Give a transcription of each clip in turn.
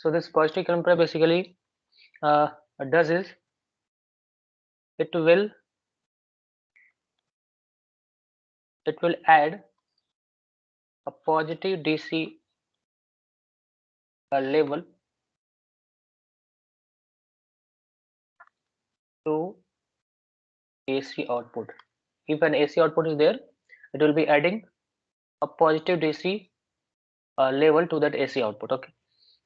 So this positive clamper basically does is it will add a positive DC level to AC output. If an AC output is there, it will be adding a positive DC level to that AC output. Okay,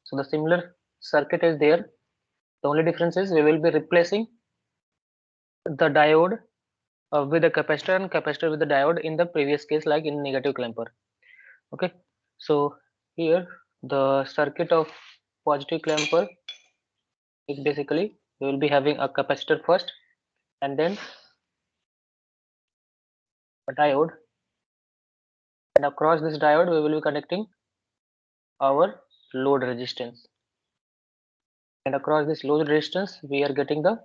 so the similar circuit is there. The only difference is we will be replacing the diode with the capacitor and capacitor with the diode in the previous case, like in negative clamper. Okay, so here the circuit of positive clamper is basically we will be having a capacitor first and then a diode, and across this diode we will be connecting our load resistance, and across this load resistance we are getting the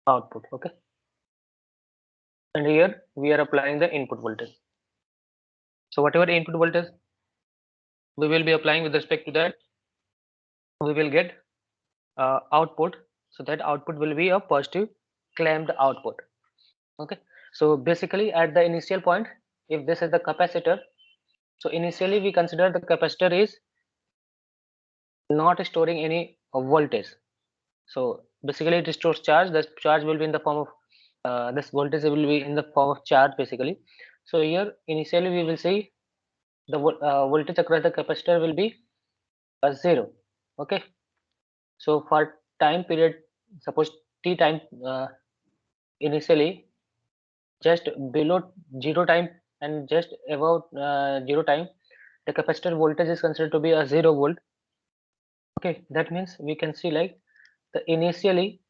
output. Okay, and here we are applying the input voltage. So whatever input voltage we will be applying, with respect to that we will get output. So that output will be a positive clamped output. Okay, so basically at the initial point, if this is the capacitor, so initially we consider the capacitor is not storing any voltage. So basically it stores charge. The charge will be in the form of this voltage will be in the form of charge basically. So here initially we will see the voltage across the capacitor will be 0. Okay, so for time period, suppose t time, initially just below 0 time and just above 0 time, the capacitor voltage is considered to be a 0 volt. Okay, that means we can see like the initially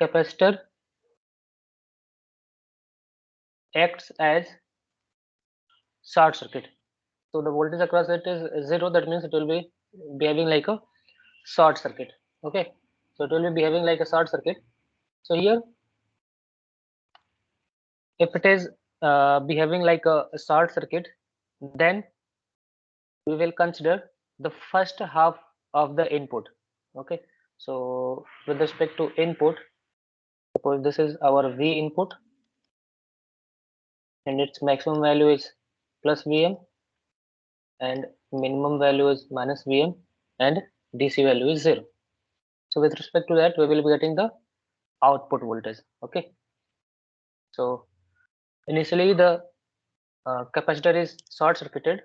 capacitor acts as short circuit. So the voltage across it is 0, that means it will be behaving like a short circuit. Okay, so it will be behaving like a short circuit. So here if it is behaving like a short circuit, then we will consider the first half of the input. Okay, so with respect to input, suppose this is our V input and its maximum value is plus Vm and minimum value is minus Vm and DC value is 0. So with respect to that we will be getting the output voltage. Okay, so initially the capacitor is short circuited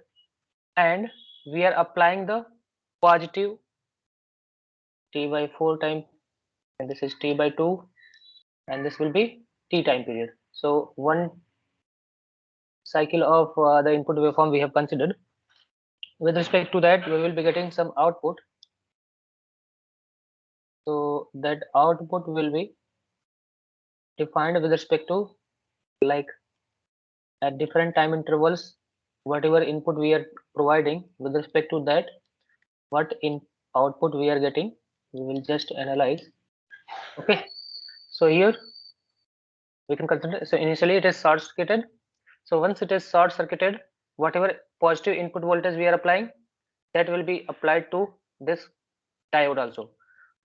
and we are applying the positive T by 4 time, and this is T by 2, and this will be T time period. So one cycle of the input waveform we have considered. With respect to that we will be getting some output. So that output will be defined with respect to like at different time intervals, whatever input we are providing, with respect to that what in output we are getting, we will just analyze. Okay, so here we can consider, so initially it is short circuited. So once it is short circuited, whatever positive input voltage we are applying, that will be applied to this diode also.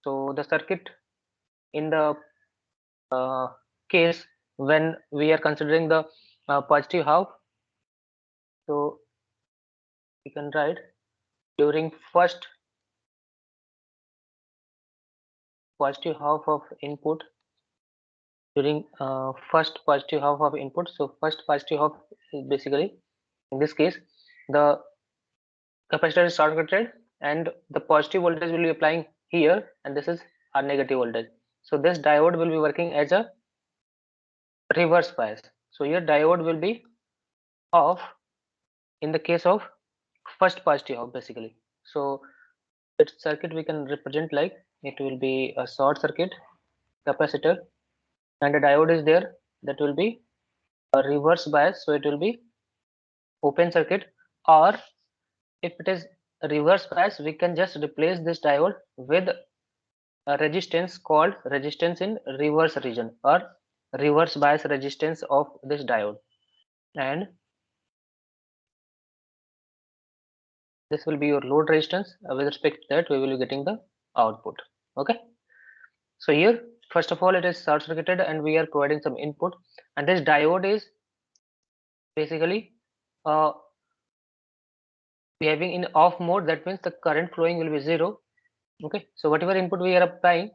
So the circuit in the case when we are considering the positive half, so we can write during first positive half of input, during first positive half of input. So first positive half is basically in this case the capacitor is short circuited and the positive voltage will be applying here, and this is our negative voltage. So this diode will be working as a reverse bias. So your diode will be off in the case of first positive half basically. So its circuit we can represent like it will be a short circuit capacitor and a diode is there, that will be a reverse bias, so it will be open circuit. Or if it is a reverse bias, we can just replace this diode with a resistance called resistance in reverse region or reverse bias resistance of this diode, and this will be your load resistance. With respect to that, we will be getting the output. Okay. So here, first of all, it is short circuited and we are providing some input, and this diode is basically uh, behaving in off mode. That means the current flowing will be zero. Okay. So whatever input we are applying,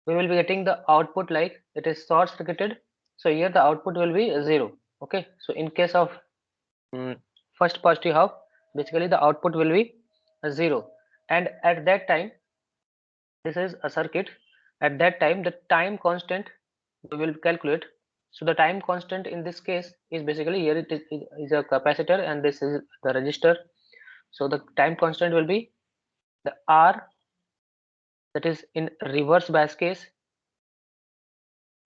we will be getting the output like it is short circuited. So here the output will be zero. Okay. So in case of first positive half, basically the output will be zero, and at that time, this is a circuit. At that time, the time constant we will calculate. So the time constant in this case is basically here it is a capacitor and this is the resistor. So the time constant will be the R, that is in reverse bias case,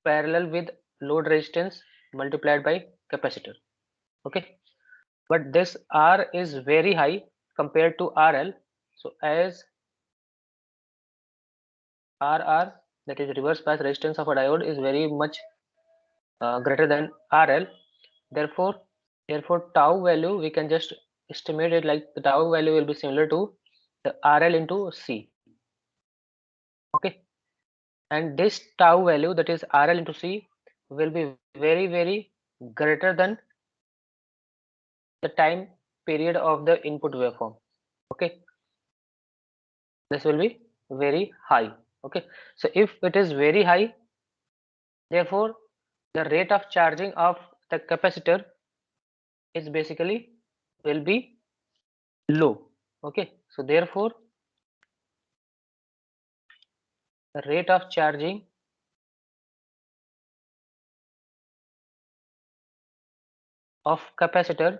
parallel with load resistance multiplied by capacitor. Okay, but this R is very high compared to RL. So as RR, that is reverse bias resistance of a diode, is very much greater than RL. Therefore, tau value we can just estimate it like the tau value will be similar to the RL into C. Okay, and this tau value, that is RL into C, will be very greater than the time period of the input waveform. Okay, this will be very high. Okay, so if it is very high, therefore the rate of charging of the capacitor is basically will be low. Okay, so therefore the rate of charging of capacitor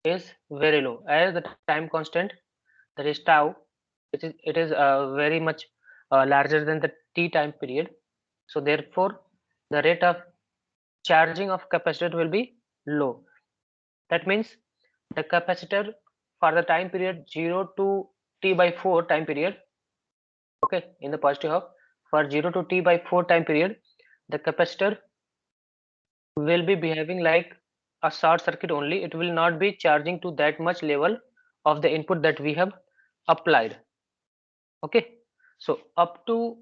is very low, as the time constant, that is tau, it is very much larger than the t time period. So therefore the rate of charging of capacitor will be low. That means the capacitor for the time period 0 to t by 4 time period, okay, in the positive half, for 0 to t by 4 time period, the capacitor will be behaving like a short circuit only. It will not be charging to that much level of the input that we have applied. Okay, so up to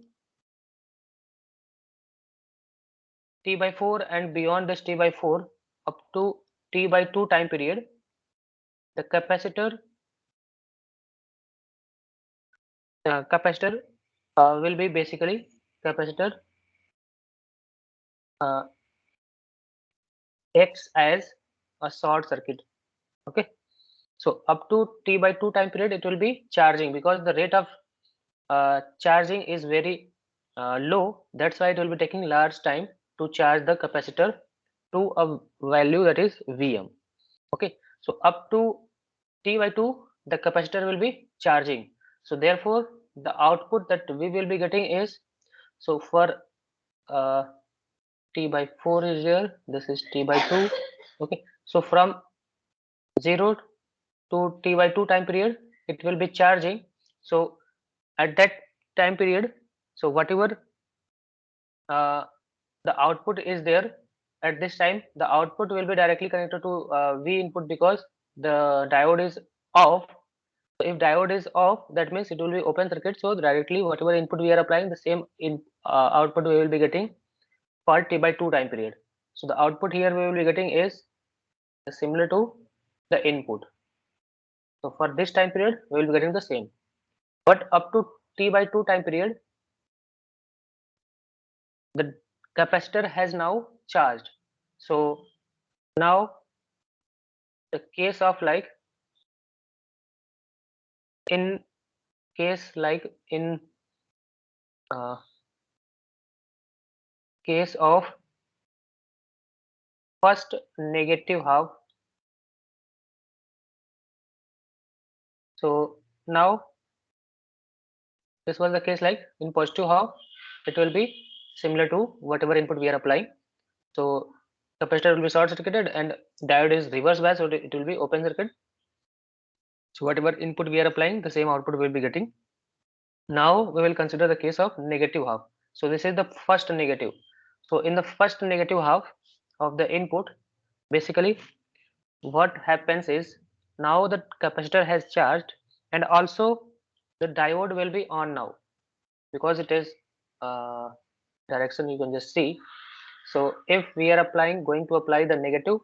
t by 4 and beyond this t by 4, up to t by 2 time period, the capacitor will be basically capacitor uh, acts as a short circuit. Okay, so up to t by 2 time period it will be charging, because the rate of charging is very low. That's why it will be taking large time to charge the capacitor to a value that is Vm. Okay, so up to t by 2 the capacitor will be charging. So therefore the output that we will be getting is, so for uh, t by 4 is here, this is t by 2. Okay, so from 0 to t by 2 time period it will be charging. So at that time period, so whatever uh, the output is there at this time, the output will be directly connected to V input, because the diode is off. So if diode is off, that means it will be open circuit, so directly whatever input we are applying, the same output we will be getting for t by 2 time period. So the output here we will be getting is similar to the input. So for this time period we will be getting the same, but up to t by 2 time period the capacitor has now charged. So now the case of like in in uh, case of first negative half. So now this was the case like in positive half, it will be similar to whatever input we are applying. So capacitor will be short circuited and diode is reverse bias, so it will be open circuit. So whatever input we are applying, the same output we will be getting. Now we will consider the case of negative half. So this is the first negative. So in the first negative half of the input, basically what happens is, now the capacitor has charged, and also the diode will be on now, because it is uh, direction you can just see. So if we are going to apply the negative,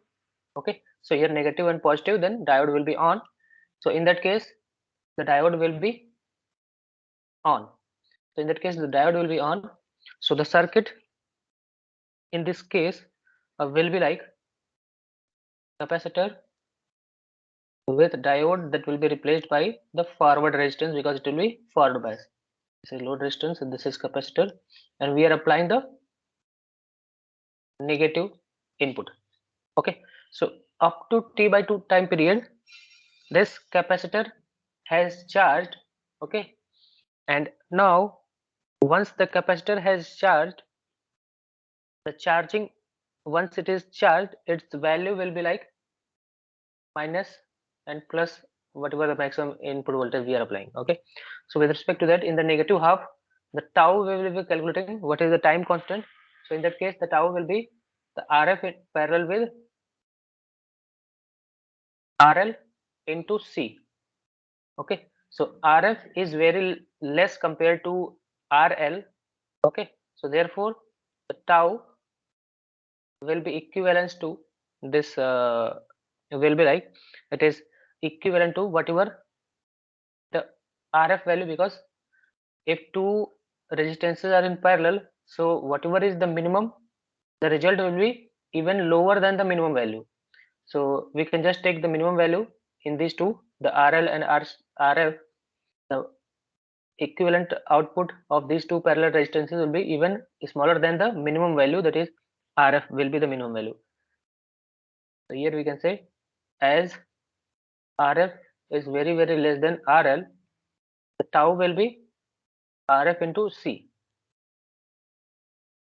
okay, so here negative and positive, then diode will be on. So in that case the diode will be on. So in that case the diode will be on. So the circuit in this case will be like capacitor with diode that will be replaced by the forward resistance, because it will be forward bias. This is load resistance and this is capacitor, and we are applying the negative input. Okay, so up to t by 2 time period, this capacitor has charged. Okay, and now once the capacitor has charged, the charging, once it is charged, its value will be like minus and plus whatever the maximum input voltage we are applying. Okay, so with respect to that, in the negative half, the tau we will be calculating what is the time constant. So in that case the tau will be the RF in parallel with RL into C. Okay, so RF is very less compared to RL. Okay, so therefore the tau will be equivalent to this, will be like, it is equivalent to whatever the RF value, because if two resistances are in parallel, so whatever is the minimum, the result will be even lower than the minimum value. So we can just take the minimum value in these two, the RL and RF. The equivalent output of these two parallel resistances will be even smaller than the minimum value, that is RF will be the minimum value. So here we can say, as RF is very less than RL, the tau will be RF into C.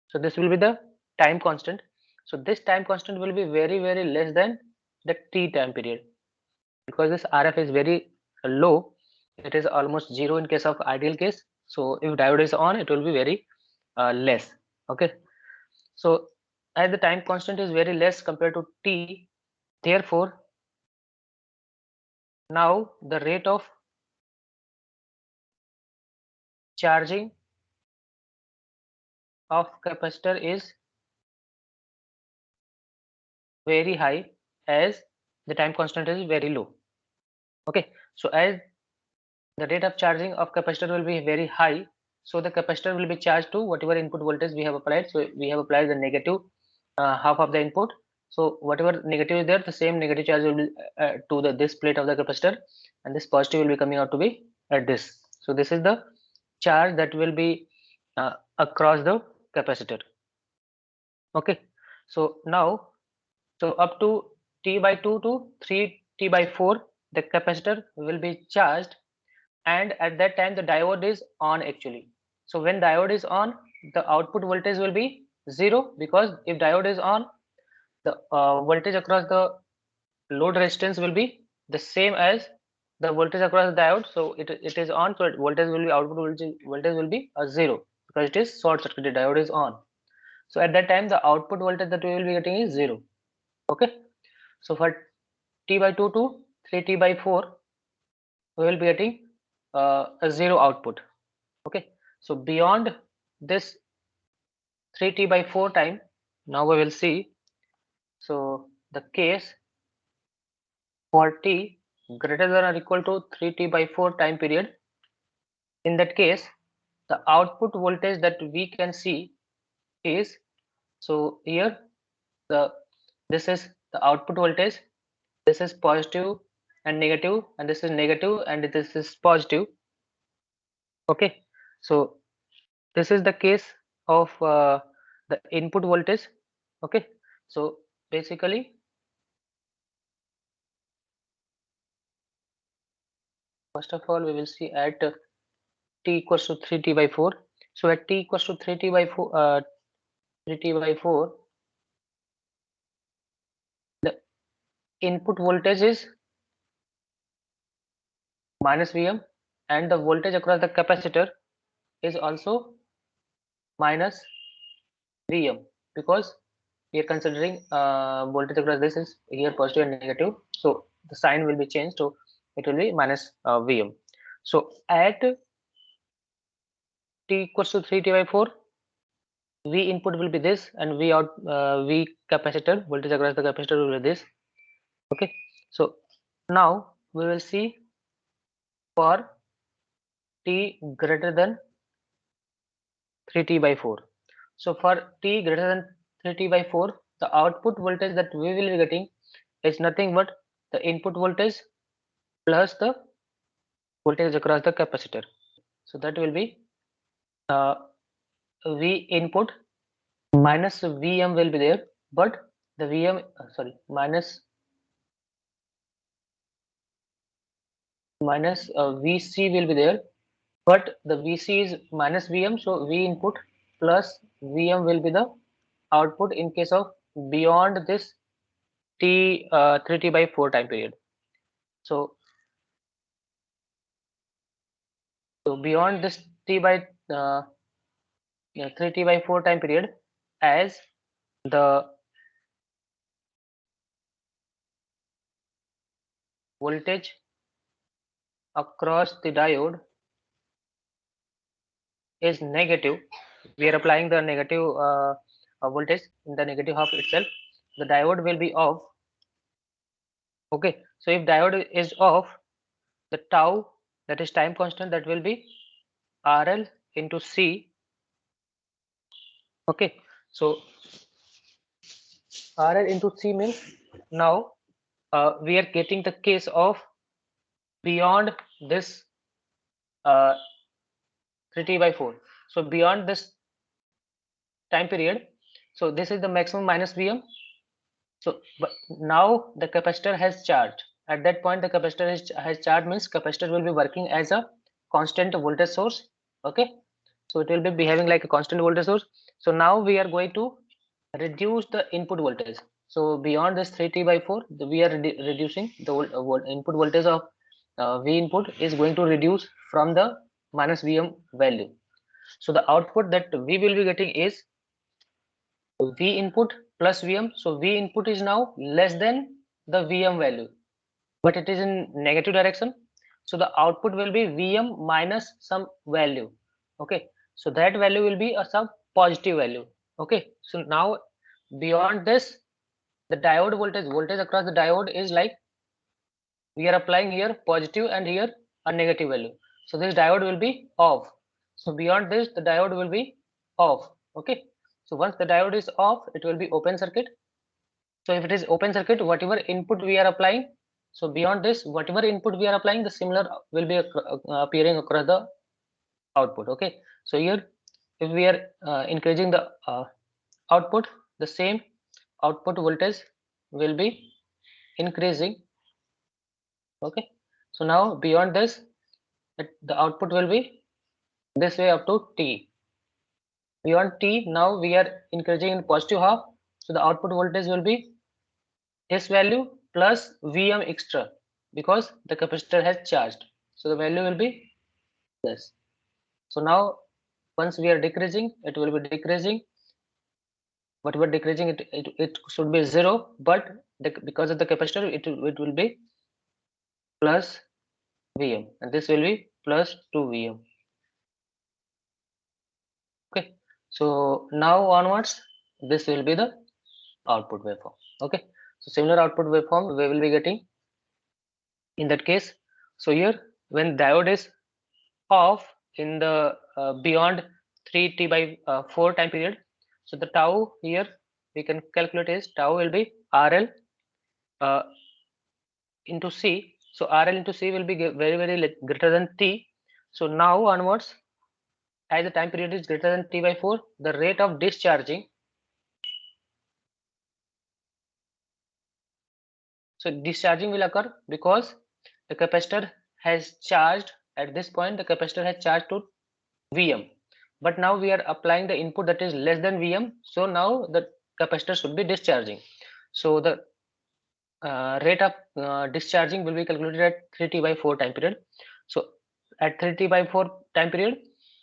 So this will be the time constant. So this time constant will be very less than the t time period, because this RF is very low. It is almost zero in case of ideal case. So if diode is on, it will be very less. Okay, so as the time constant is very less compared to t, therefore now the rate of charging of capacitor is very high, as the time constant is very low. Okay, so as the rate of charging of capacitor will be very high, so the capacitor will be charged to whatever input voltage we have applied. So we have applied the negative half of the input, so whatever negative is there, the same negative charge will be to the this plate of the capacitor, and this positive will be coming out to be at this. So this is the charge that will be across the capacitor. Okay, so now, so up to t by 2 to 3t by 4, the capacitor will be charged, and at that time the diode is on actually. So when diode is on, the output voltage will be 0, because if diode is on, the voltage across the load resistance will be the same as the voltage across the diode. So it is on, so voltage will be, output voltage will be a 0, because it is short circuited, diode is on. So at that time the output voltage that we will be getting is 0. Okay, so for t by 2 to 3t by 4, we will be getting a 0 output. Okay, so beyond this 3t by 4 time, now we will see. So the case for t greater than or equal to 3t by 4 time period, in that case the output voltage that we can see is, so here the, this is the output voltage, this is positive and negative, and this is negative and this is positive. Okay, so this is the case of the input voltage. Okay, so basically first of all we will see at t equals to 3t by 4. So at t equals to 3t by 4, 3t by 4, the input voltage is minus Vm, and the voltage across the capacitor is also minus Vm, because we are considering voltage across this is here positive and negative, so the sign will be changed, so it will be minus Vm. So at t equals to 3t by 4, V input will be this, and V out V capacitor voltage across the capacitor will be this. Okay, so now we will see for t greater than 3t by 4. So for t greater than 3t by 4, the output voltage that we will be getting is nothing but the input voltage plus the voltage across the capacitor. So that will be uh, V input minus Vm will be there, but the Vm minus Vc will be there, but the Vc is minus Vm, so V input plus Vm will be the output in case of beyond this t 3t by 4 time period. So beyond this t by 3t by 4 time period, as the voltage across the diode is negative, we are applying the negative voltage in the negative half itself, the diode will be off. Okay, so if diode is off, the tau, that is time constant, that will be RL into C. Okay, so RL into C means now we are getting the case of beyond this 3t by 4. So beyond this time period, so this is the maximum minus Vm. So but now the capacitor has charged. At that point, the capacitor has charged means capacitor will be working as a constant voltage source. Okay, so it will be behaving like a constant voltage source. So now we are going to reduce the input voltage. So beyond this 3t by 4, we are reducing the input voltage of V input is going to reduce from the minus Vm value. So the output that we will be getting is V input plus Vm. So V input is now less than the Vm value, but it is in negative direction. So the output will be Vm minus some value. Okay, so that value will be a some positive value. Okay, so now beyond this, the diode voltage across the diode is like we are applying here positive and here a negative value. So this diode will be off. So beyond this, the diode will be off. Okay, so once the diode is off, it will be open circuit. So if it is open circuit, whatever input we are applying, so beyond this, whatever input we are applying, the similar will be appearing across the output. Okay, so here if we are increasing the output, the same output voltage will be increasing. Okay, so now beyond this, the output will be this way up to T. Beyond T, now we are increasing in positive half, so the output voltage will be this value plus Vm extra because the capacitor has charged. So the value will be this. So now once we are decreasing, it will be decreasing. Whatever decreasing, it should be 0, but because of the capacitor, it will be plus Vm, and this will be plus 2 Vm. Okay, so now onwards, this will be the output waveform. Okay, so similar output waveform we will be getting in that case. So here when diode is off in the beyond 3t by 4 time period, so the tau here we can calculate is tau will be RL uh, into C. So RL into C will be very greater than T. So now onwards, as the time period is greater than T by 4, the rate of discharging, so discharging will occur because the capacitor has charged. At this point, the capacitor has charged to Vm, but now we are applying the input that is less than Vm, so now the capacitor should be discharging. So the rate of discharging will be calculated at 3t by 4 time period. So at 3t by 4 time period,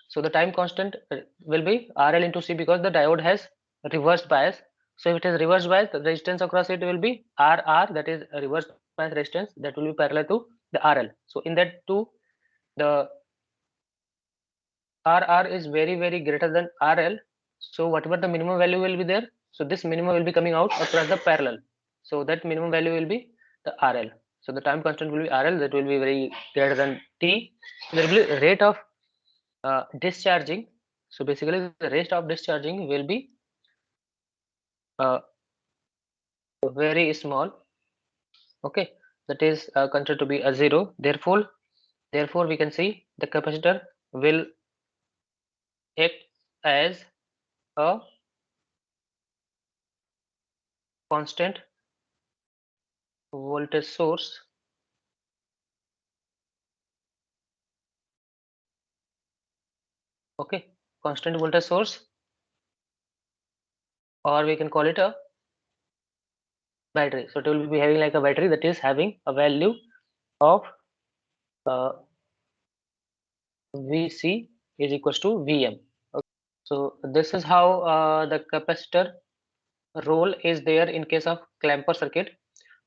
so the time constant will be RL into C because the diode has reversed bias. So if it is reverse bias, the resistance across it will be RR, that is a reverse bias resistance, that will be parallel to the RL. So in that too, the RR is very greater than RL. So whatever the minimum value will be there, so this minimum will be coming out across the parallel. So that minimum value will be the RL. So the time constant will be RL, that will be very greater than T. There will be rate of discharging. So basically the rate of discharging will be uh, very small. Okay, that is considered to be a zero. Therefore we can see the capacitor will act as a constant voltage source. Okay, constant voltage source, or we can call it a battery. So it will be having like a battery that is having a value of uh, Vc is equals to Vm. Okay. So this is how the capacitor role is there in case of clamper circuit.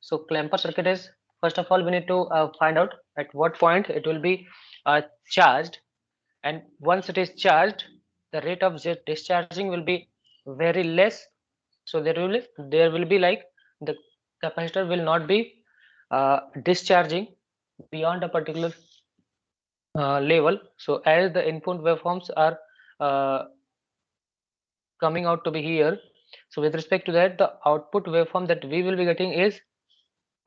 So clamper circuit is, first of all we need to find out at what point it will be charged, and once it is charged, the rate of discharging will be very less. So there will be like the capacitor will not be discharging beyond a particular level. So as the input waveforms are uh, coming out to be here, so with respect to that, the output waveform that we will be getting is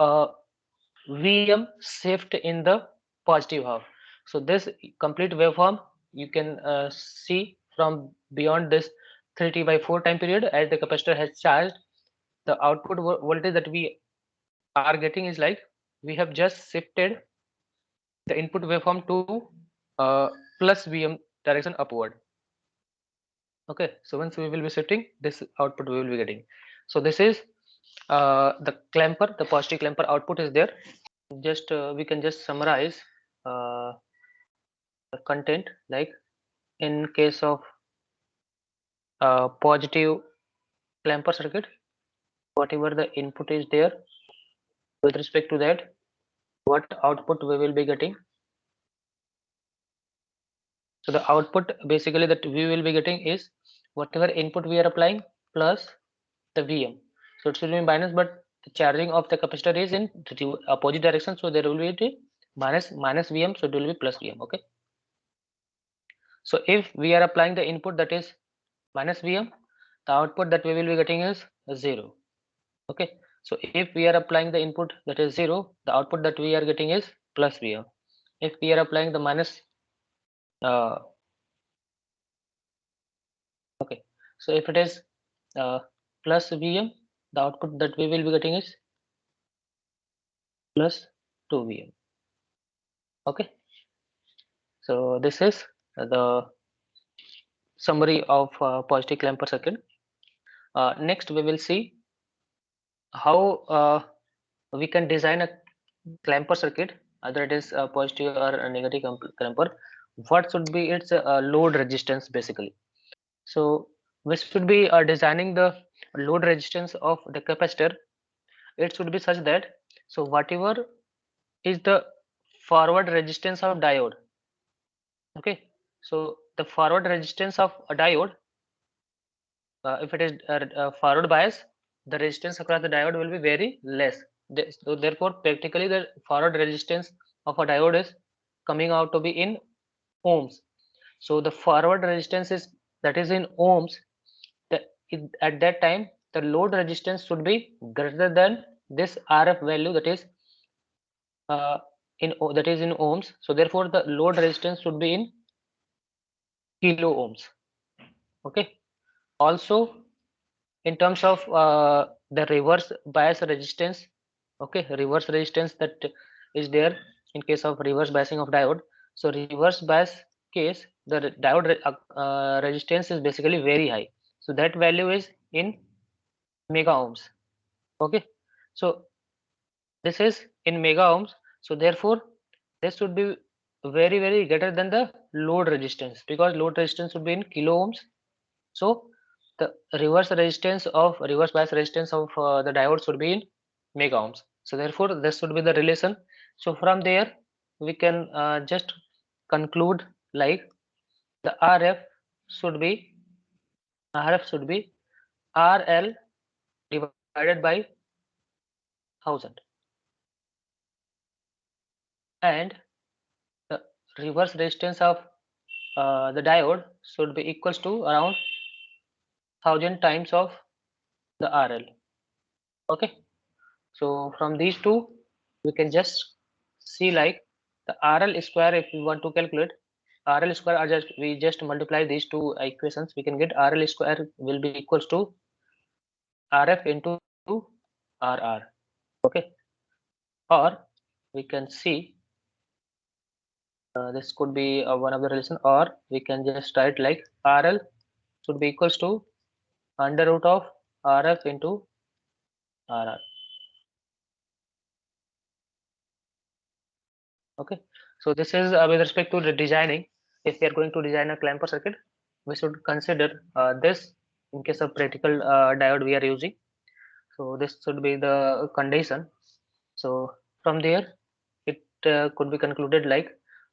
Vm shift in the positive half. So this complete waveform you can see from beyond this 3t/4 time period. As the capacitor has charged, the output voltage that we are getting is like we have just shifted the input waveform to uh, plus Vm direction upward. Okay, so once we will be shifting, this output we will be getting. So this is the clamper, the positive clamper output is there. Just we can just summarize uh, the content, like in case of positive clamper circuit, whatever the input is there, with respect to that, what output we will be getting. So the output basically that we will be getting is whatever input we are applying plus the Vm. So it should be minus, but the charging of the capacitor is in the opposite direction, so there will be the minus Vm, so it will be plus Vm. Okay. So if we are applying the input that is minus Vm, the output that we will be getting is 0. Okay. So if we are applying the input that is 0, the output that we are getting is plus Vm. If we are applying the minus uh, okay, so if it is plus Vm, the output that we will be getting is plus 2 Vm. Okay, so this is the summary of positive clamper circuit. Next we will see how we can design a clamper circuit, either it is a positive or a negative clamper. What should be its load resistance basically? So we should be designing the load resistance of the capacitor. It should be such that, so whatever is the forward resistance of diode. Okay, so the forward resistance of a diode, if it is forward bias, the resistance across the diode will be very less. So therefore practically the forward resistance of a diode is coming out to be in ohms. So the forward resistance is, that is in ohms. At that time the load resistance should be greater than this RF value, that is in ohms. So therefore the load resistance should be in kilo ohms. Okay. Also in terms of the reverse bias resistance, okay, reverse resistance that is there in case of reverse biasing of diode. So reverse bias case, the diode resistance is basically very high, so that value is in mega ohms. Okay, so this is in mega ohms, so therefore this should be very greater than the load resistance, because load resistance would be in kilo ohms. So the reverse bias resistance of the diode should be in mega ohms. So therefore this should be the relation. So from there we can just conclude like the RF should be RL divided by 1000, and the reverse resistance of the diode should be equals to around 1000 times of the RL. Okay, so from these two we can just see like the RL square. If we want to calculate RL square, are just we just multiply these two equations, we can get RL square will be equals to RF into RR. Okay, or we can see this could be one of the relation, or we can just write like RL should be equals to under root of RF into RR. Okay, so this is with respect to the designing. If we are going to design a clamper circuit, we should consider this in case of practical diode we are using. So this should be the condition. So from there it could be concluded like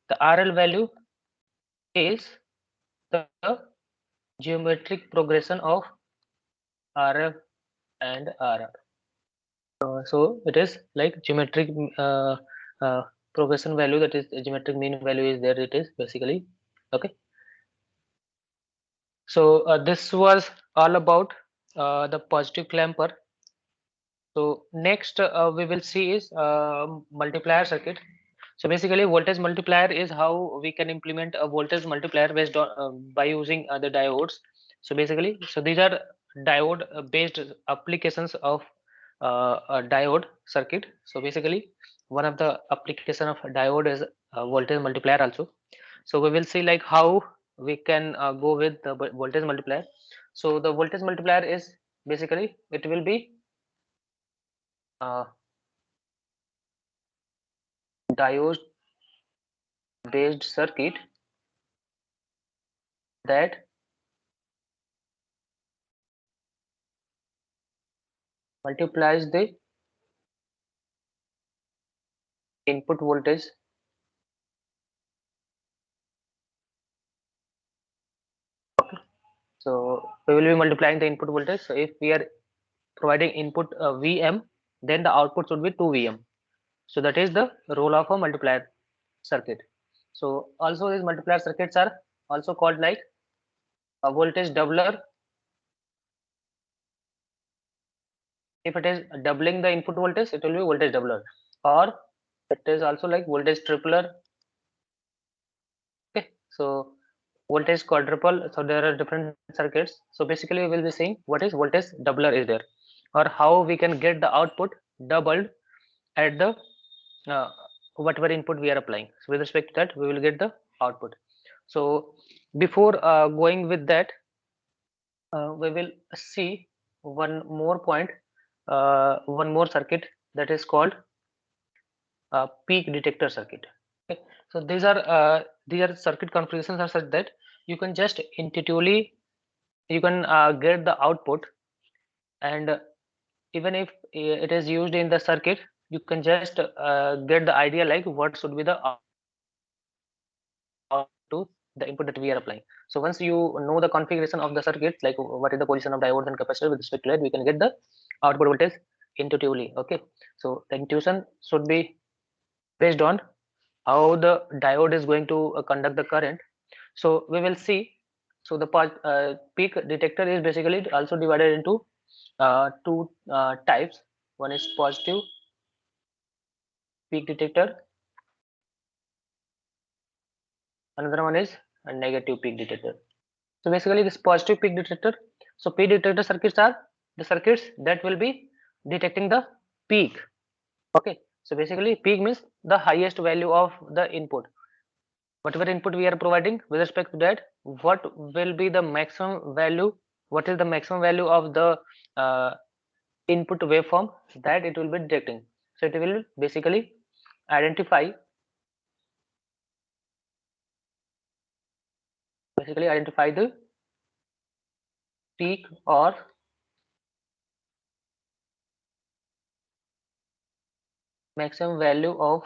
the RL value is the geometric progression of RF and RR. So it is like geometric uh, progression value, that is geometric mean value is there, it is basically. Okay, so this was all about the positive clamper. So next we will see is multiplier circuit. So basically voltage multiplier is how we can implement a voltage multiplier based on by using the diodes. So basically, so these are diode based applications of a diode circuit. So basically one of the application of diode is voltage multiplier also. So we will see like how we can go with the voltage multiplier. So the voltage multiplier is basically it will be uh, diode based circuit that multiplies the input voltage. So we will be multiplying the input voltage. So if we are providing input Vm, then the output should be 2 Vm. So that is the role of a multiplier circuit. So also these multiplier circuits are also called like a voltage doubler. If it is doubling the input voltage, it will be voltage doubler, or it is also like voltage tripler. Okay, so voltage quadruple. So there are different circuits. So basically we will be seeing what is voltage doubler is there, or how we can get the output doubled at the uh, whatever input we are applying. So with respect to that we will get the output. So before going with that, we will see one more point, one more circuit, that is called peak detector circuit. Okay, so these are circuit configurations are such that you can just intuitively you can get the output, and even if it is used in the circuit, you can just get the idea like what should be the output to the input that we are applying. So once you know the configuration of the circuit, like what is the position of diodes and capacitor with respect to that, we can get the output voltage intuitively. Okay, so the intuition should be based on how the diode is going to conduct the current. So we will see. So the peak detector is basically also divided into two types. One is positive peak detector, another one is a negative peak detector. So basically this positive peak detector, so peak detector circuits are the circuits that will be detecting the peak. Okay, so basically peak means the highest value of the input. Whatever input we are providing, with respect to that, what will be the maximum value, what is the maximum value of the uh, input waveform that it will be detecting. So it will basically identify the peak or maximum value of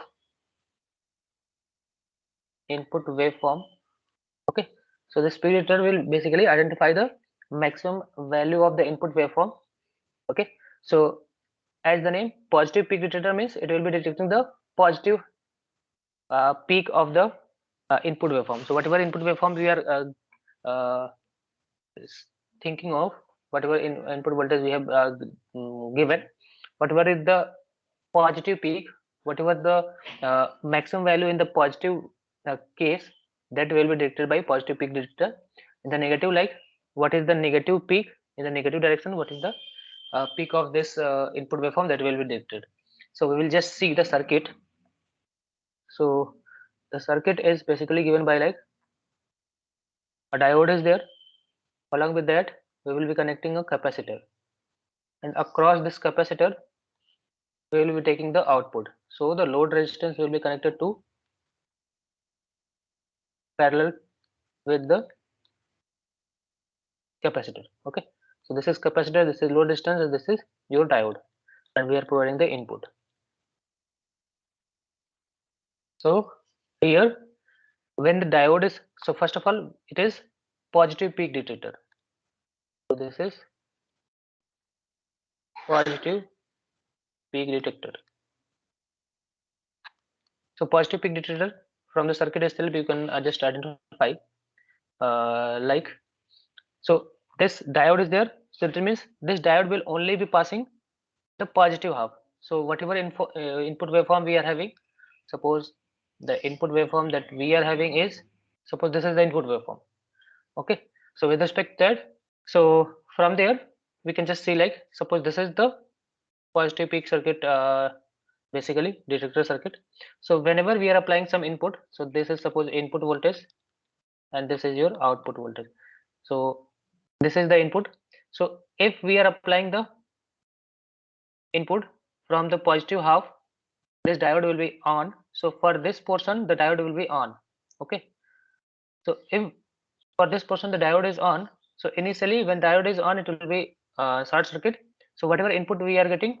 input waveform. Okay, so this peak detector will basically identify the maximum value of the input waveform. Okay, so as the name, positive peak detector means it will be detecting the positive peak of the input waveform. So whatever input waveform we are thinking of, whatever input voltage we have given, whatever is the positive peak, whatever the maximum value in the positive case, that will be detected by positive peak detector. In the negative, like what is the negative peak in the negative direction, what is the peak of this input waveform, that will be detected. So we will just see the circuit. So the circuit is basically given by like a diode is there. Along with that, we will be connecting a capacitor, and across this capacitor we will be taking the output. So the load resistance will be connected to parallel with the capacitor. Okay, so this is capacitor, this is load resistance, and this is your diode, and we are providing the input. So here, when the diode is, so first of all, it is positive peak detector. So this is positive peak detector. So positive peak detector, from the circuit itself you can just identify like, so this diode is there, so it means this diode will only be passing the positive half. So whatever input waveform we are having, suppose the input waveform that we are having is, suppose this is the input waveform. Okay, so with respect to that, so from there we can just see like, suppose this is the positive peak circuit, basically detector circuit. So whenever we are applying some input, so this is suppose input voltage and this is your output voltage. So this is the input. So if we are applying the input from the positive half, this diode will be on. So for this portion the diode will be on. Okay, so if for this portion the diode is on, so initially when diode is on, it will be short circuit. So whatever input we are getting,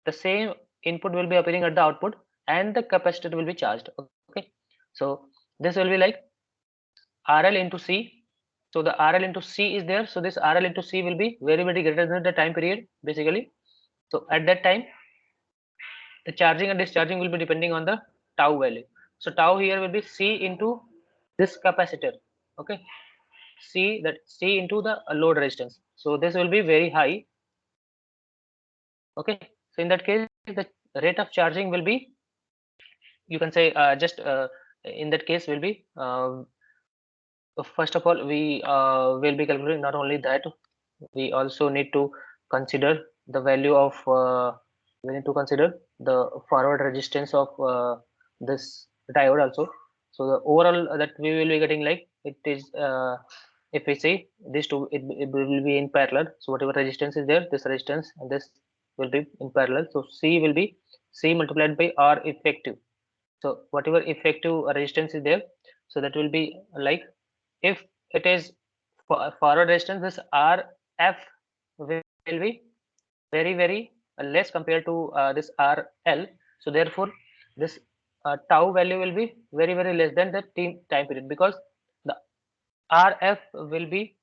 the same input will be appearing at the output, and the capacitor will be charged. Okay, so this will be like RL into C. So the RL into C is there, so this RL into C will be very greater than the time period basically. So at that time the charging and discharging will be depending on the tau value. So tau here will be C into this capacitor. Okay, C into the load resistance. So this will be very high. Okay, so in that case the rate of charging will be, you can say just in that case will be first of all we will be calculating not only that, we also need to consider the value of we need to consider the forward resistance of this diode also. So the overall that we will be getting, like it is if we say this two, it will be in parallel. So whatever resistance is there, this resistance and this will be in parallel. So C will be C multiplied by R effective. So whatever effective resistance is there, so that will be like, if it is forward resistance, this RF will be very less compared to this RL. So therefore this tau value will be very less than the time period, because the RF will be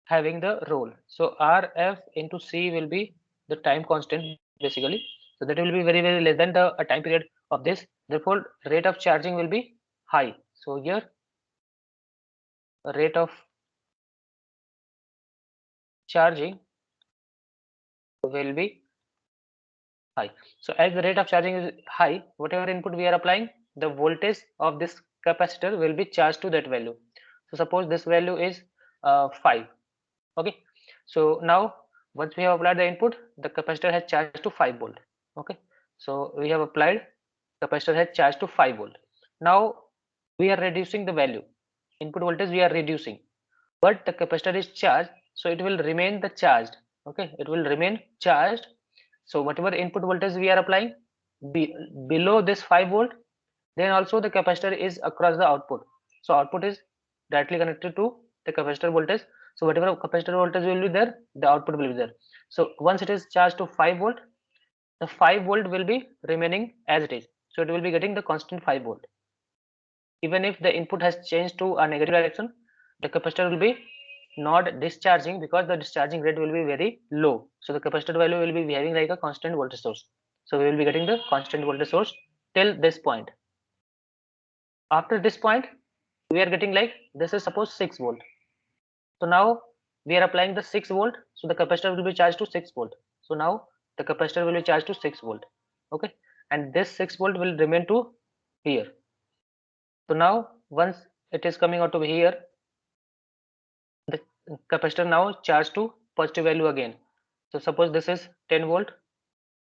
having the role. So RF into C will be the time constant basically. So that will be very less than the time period of this. Therefore rate of charging will be high. So here rate of charging will be high. So as the rate of charging is high, whatever input we are applying, the voltage of this capacitor will be charged to that value. So suppose this value is 5. Okay, so now once we have applied the input, the capacitor has charged to 5 volt. Okay, so we have applied, capacitor has charged to 5 volt. Now we are reducing the value, input voltage we are reducing, but the capacitor is charged, so it will remain the charged. Okay, it will remain charged. So whatever input voltage we are applying below this 5 volt, then also the capacitor is across the output. So output is directly connected to the capacitor voltage. So whatever capacitor voltage will be there, the output will be there. So once it is charged to 5 volt, the 5 volt will be remaining as it is. So it will be getting the constant 5 volt. Even if the input has changed to a negative direction, the capacitor will be not discharging because the discharging rate will be very low. So the capacitor value will be behaving like a constant voltage source. So we will be getting the constant voltage source till this point. After this point, we are getting like this is suppose 6 volt. So now we are applying the 6 volt. So the capacitor will be charged to 6 volt. So now the capacitor will be charged to 6 volt. Okay, and this 6 volt will remain to here. So now once it is coming out to here, the capacitor now charged to positive value again. So suppose this is 10 volt.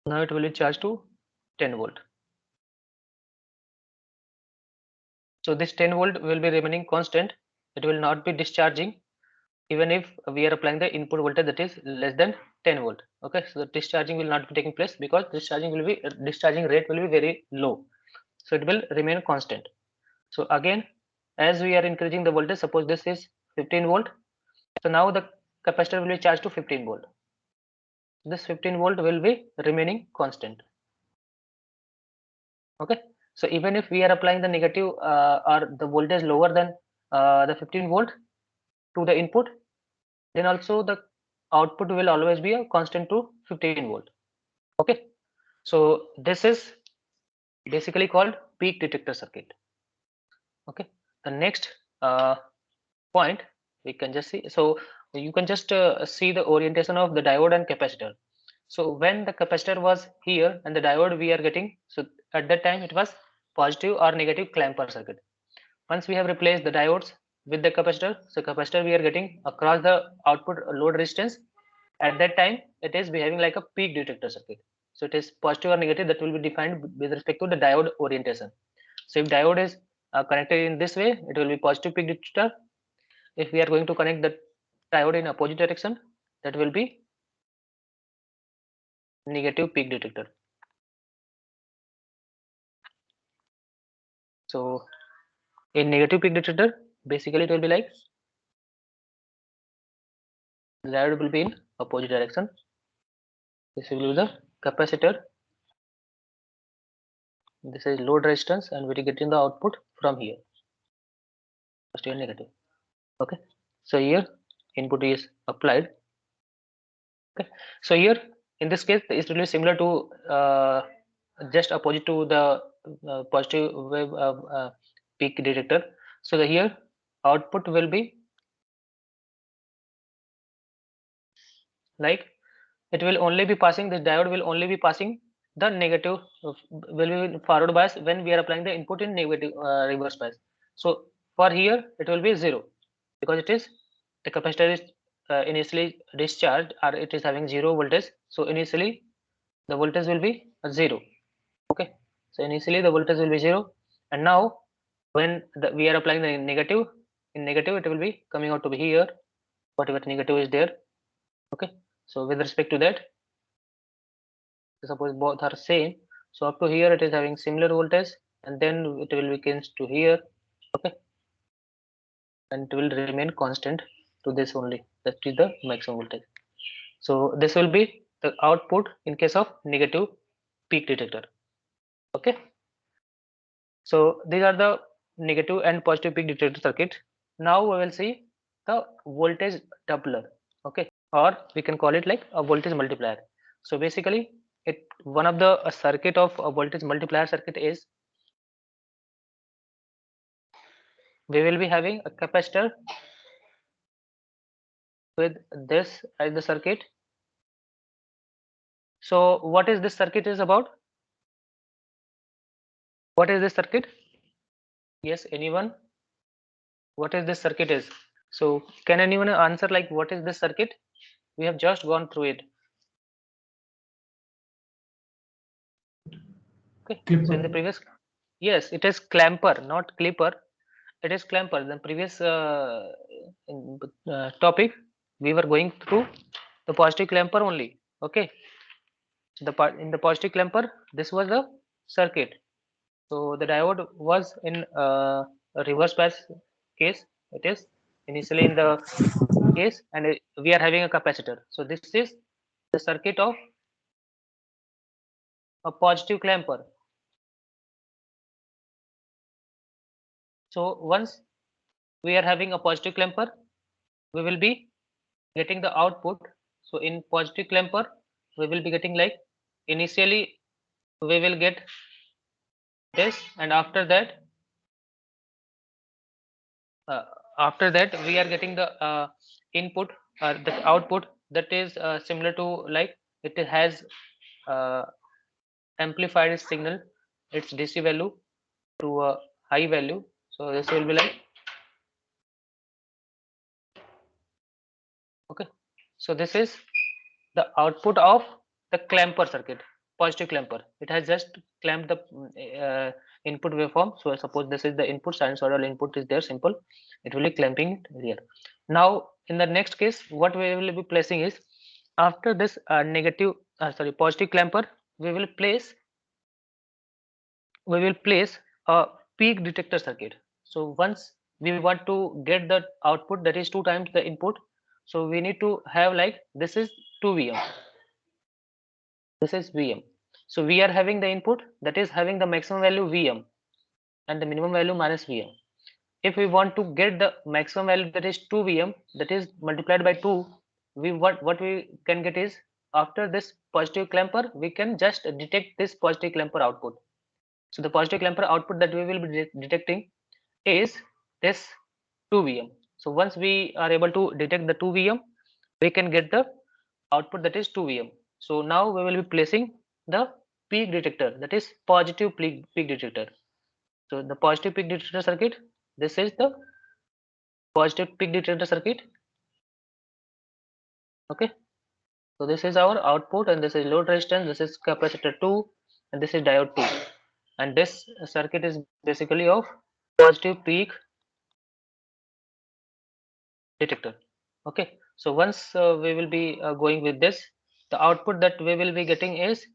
Now it will be charged to 10 volt. So this 10 volt will be remaining constant. It will not be discharging even if we are applying the input voltage that is less than 10 volt. Okay, so the discharging will not be taking place because discharging rate will be very low. So it will remain constant. So again, as we are increasing the voltage, suppose this is 15 volt. So now the capacitor will be charged to 15 volt. This 15 volt will be remaining constant. Okay, so even if we are applying the negative or the voltage lower than the 15 volt to the input, then also the output will always be a constant to 15 volt. Okay, so this is basically called peak detector circuit. Okay, the next point we can just see, so you can just see the orientation of the diode and capacitor. So when the capacitor was here and the diode we are getting, so at that time it was positive or negative clamper circuit. Once we have replaced the diodes with the capacitor, so capacitor we are getting across the output load resistance. At that time it is behaving like a peak detector circuit. So it is positive or negative, that will be defined with respect to the diode orientation. So if diode is connected in this way, it will be positive peak detector. If we are going to connect the diode in opposite direction, that will be negative peak detector. So in negative peak detector, basically it will be like the diode will be in opposite direction. This will be the capacitor. This is load resistance, and we are getting the output from here, positive and negative. Okay, so here input is applied. Okay, so here in this case it will be similar to just opposite to the positive wave peak detector. So the here output will be like, it will only be passing, this diode will only be passing the negative, will be forward bias when we are applying the input in negative reverse bias. So for here it will be 0 because it is the capacitor is initially discharged, or it is having 0 voltage. So initially the voltage will be 0. Okay, so initially the voltage will be 0, and now when we are applying the negative, in negative it will be coming out to be here, whatever negative is there. Okay, so with respect to that, suppose both are same, so up to here it is having similar voltage, and then it will be changed to here. Okay, and it will remain constant to this only, that is the maximum voltage. So this will be the output in case of negative peak detector. Okay, so these are the negative and positive peak detector circuit. Now we will see the voltage doubler. Okay, or we can call it like a voltage multiplier. So basically it, one of the circuit of a voltage multiplier circuit is, we will be having a capacitor with this as the circuit. So what is this circuit is about? What is this circuit? Yes, anyone? What is this circuit is? So can anyone answer like what is this circuit? We have just gone through it. Okay. Clipper. So in the previous, yes, it is clamper, not clipper. It is clamper. The previous topic we were going through the positive clamper only. Okay. The part in the positive clamper, this was the circuit. So the diode was in a reverse bias case. It is initially in the case, and we are having a capacitor. So this is the circuit of a positive clamper. So once we are having a positive clamper, we will be getting the output. So in positive clamper, we will be getting like initially we will get this, and uh, after that we are getting the input or the output that is similar to like it has uh, amplified signal its DC value to a high value. So this will be like okay. So this is the output of the clamper circuit, positive clamper. It has just clamped the input waveform. So suppose this is the input, sinusoidal input is there, simple. It will be clamping it here. Now in the next case, what we will be placing is after this positive clamper, we will place a peak detector circuit. So once we want to get the output that is 2 times the input, so we need to have like this is 2 Vm. This is Vm. So we are having the input that is having the maximum value Vm and the minimum value minus Vm. If we want to get the maximum value that is 2 Vm, that is multiplied by 2, we what we can get is after this positive clamper, we can just detect this positive clamper output. So the positive clamper output that we will be detecting is this 2 Vm. So once we are able to detect the 2 Vm, we can get the output that is 2 Vm. So now we will be placing the peak detector, that is positive peak detector. So the positive peak detector circuit, this is the positive peak detector circuit. Okay. So this is our output, and this is load resistance, this is capacitor 2, and this is diode 2. And this circuit is basically of positive peak detector. Okay. So once we will be going with this, the output that we will be getting is,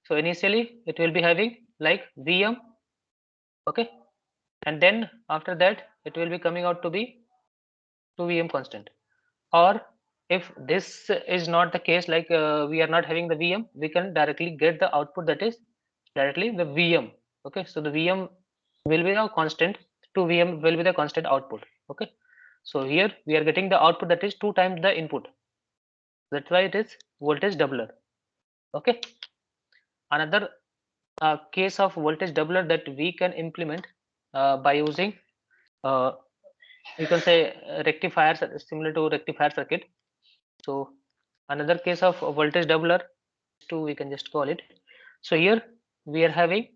so initially it will be having like Vm. Okay. And then after that it will be coming out to be 2 Vm constant. Or if this is not the case, like we are not having the Vm, we can directly get the output that is directly the Vm. Okay. So the Vm will be a constant, 2 Vm will be the constant output. Okay. So here we are getting the output that is 2 times the input. That's why it is voltage doubler. Okay. Another case of voltage doubler that we can implement by using uh, you can say rectifier, similar to rectifier circuit. So another case of voltage doubler, two we can just call it. So here we are having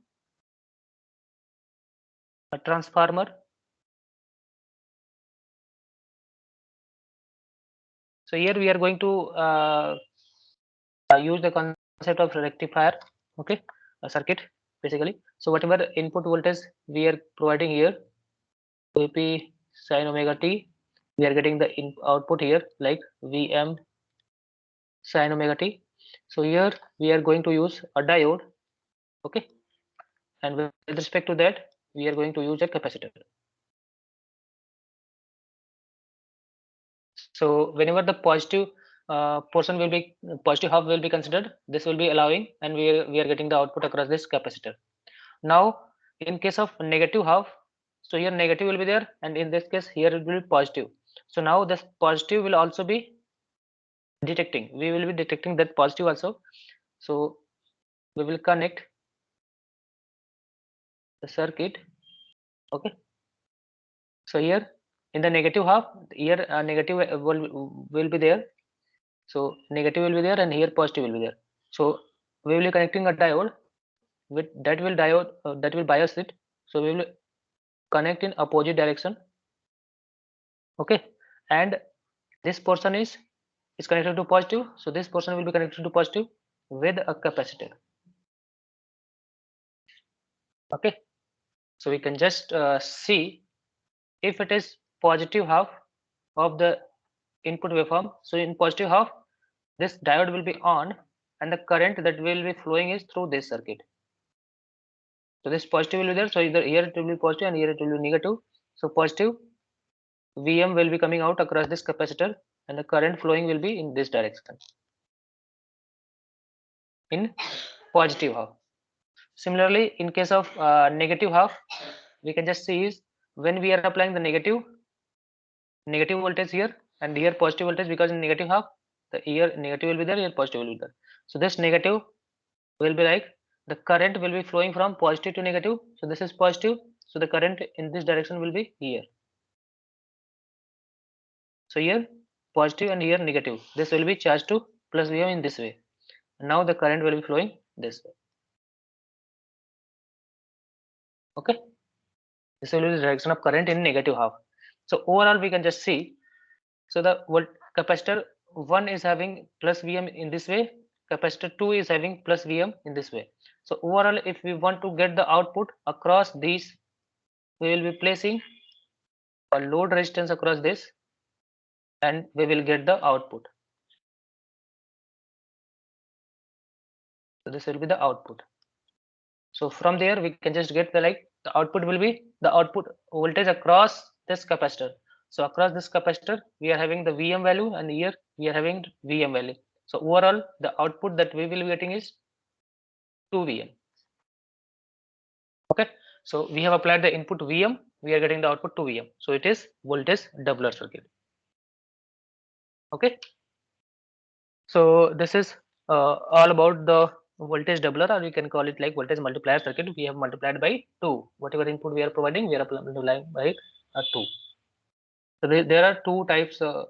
a transformer. So here we are going to use the concept of rectifier. Okay. A circuit basically. So whatever input voltage we are providing here, Vp sin omega t, we are getting the output here like Vm sin omega t. So here we are going to use a diode. Okay. And with respect to that, we are going to use a capacitor. So whenever the positive portion will be positive half will be considered, this will be allowing, and we are getting the output across this capacitor. Now in case of negative half, so here negative will be there, and in this case here it will be positive. So now this positive will also be detecting. We will be detecting that positive also. So we will connect the circuit. Okay. So here in the negative half, here negative will be there. So negative will be there, and here positive will be there. So we will be connecting a diode with that will bias it. So we will connect in opposite direction. Okay. And this portion is connected to positive, so this portion will be connected to positive with a capacitor. Okay. So we can just see if it is positive half of the input waveform. So in positive half, this diode will be on, and the current that will be flowing is through this circuit. So this positive will be there. So either here it will be positive and here it will be negative. So positive Vm will be coming out across this capacitor, and the current flowing will be in this direction, in positive half. Similarly, in case of negative half, we can just see is when we are applying the negative voltage here and here positive voltage, because in negative half the here negative will be there, here positive will be there. So this negative will be like the current will be flowing from positive to negative. So this is positive, so the current in this direction will be here. So here positive and here negative. This will be charged to plus Vm in this way. Now the current will be flowing this way. Okay, this will be the direction of current in negative half. So overall we can just see, so the capacitor 1 is having plus Vm in this way, capacitor 2 is having plus Vm in this way. So overall, if we want to get the output across these, we will be placing a load resistance across this and we will get the output. So this will be the output. So from there we can just get the the output will be the output voltage across this capacitor. So across this capacitor we are having the Vm value and here we are having Vm value. So overall the output that we will be getting is 2 Vm. Okay, so we have applied the input Vm, we are getting the output 2 Vm. So it is voltage doubler circuit. Okay, so this is all about the voltage doubler, or you can call it like voltage multiplier circuit. We have multiplied by 2. Whatever input we are providing, we are multiplying by 2. So there are two types. Sorry.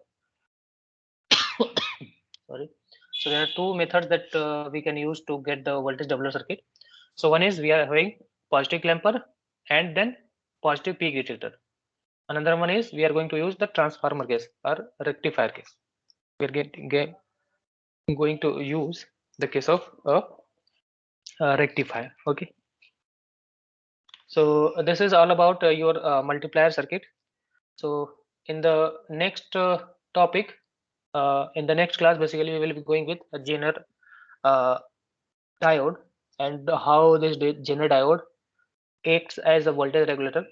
So there are two methods that we can use to get the voltage doubler circuit. So one is we are having positive clamper and then positive peak detector. Another one is we are going to use the transformer case or rectifier case. We are going to use the case of a rectifier. Okay. So this is all about your multiplier circuit. So in the next topic, in the next class, basically we will be going with a Zener diode and how this Zener diode acts as a voltage regulator.